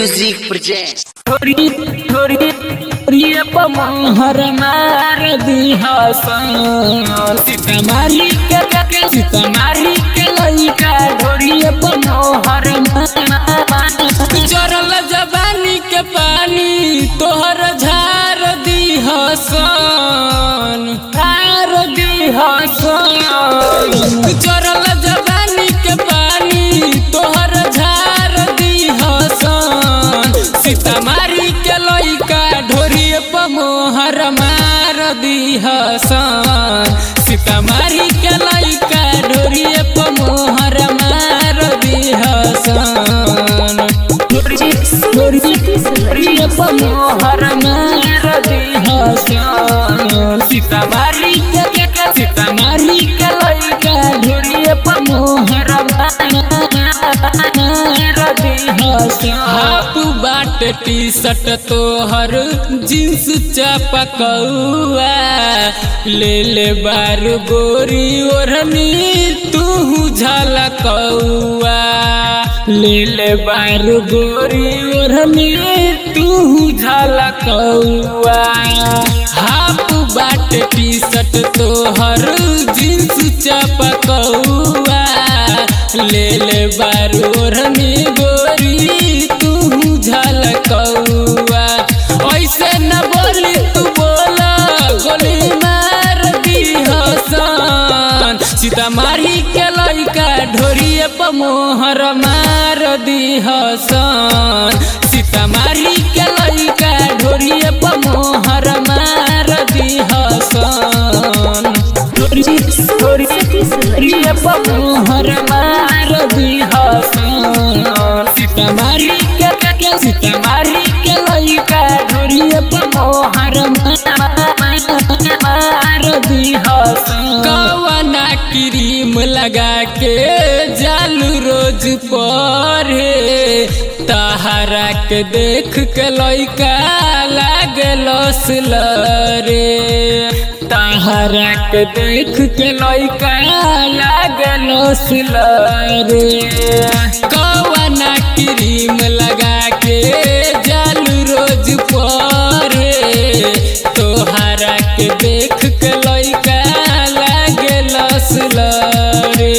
music project मोहर मार दिहा सीतामारी के लइका ढोरिए मोहर चरल जवानी के पानी तोहर झार दिहसन चरल जवानी के पानी तोहर झार दिहसन सीतामारी के लइका ढोरिए मोहर मार दिहसन सीतामारी के लइका ढोरिए मोहर मार दिहसन मोहर मार दिहसन सीतामारी के लइका ढोरिए मोहर हाफ बाट टी शर्ट तोहर जींस चपकौआ ले ले बार गोरी ओढ़नी तू झलकौआ ले ले बार गोरी ओढ़नी तू झलकौआ हाफ बाट टी शर्ट तोहर जींस चपकौआ ले ले बार ओढ़नी गोरी तू झलकौआ ऐसे न बोली तू बोला गोली मार दिहसन सीतामारी के लइका ढोरिए मोहर मार दिहसन सीतामारी के लइका ढोरिए मोहर मार दिहसन मोहर मार दिहसन सीतामारी के लइका ढोरिए मोहर मार दिहसन कवना क्रीम लगा के जालू रोज पढ़े तहरा के देख के लइका लागल रे तहरा के देख के लइका लागल रे कवना क्रीम लगा के जालू रोज पढ़े तोहरा के देख के लइका लागल रे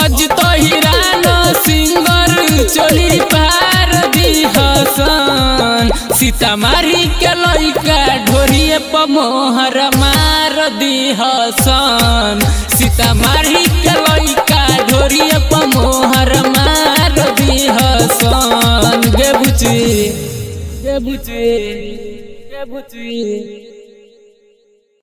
अज तो हिरानो सिंगर चोली पार दिहसन सीतामारी के लइका ढोरिए मोहर मार दिहसन सीतामारी के लइका ढोरिए मोहर मार दिहसन गे बुची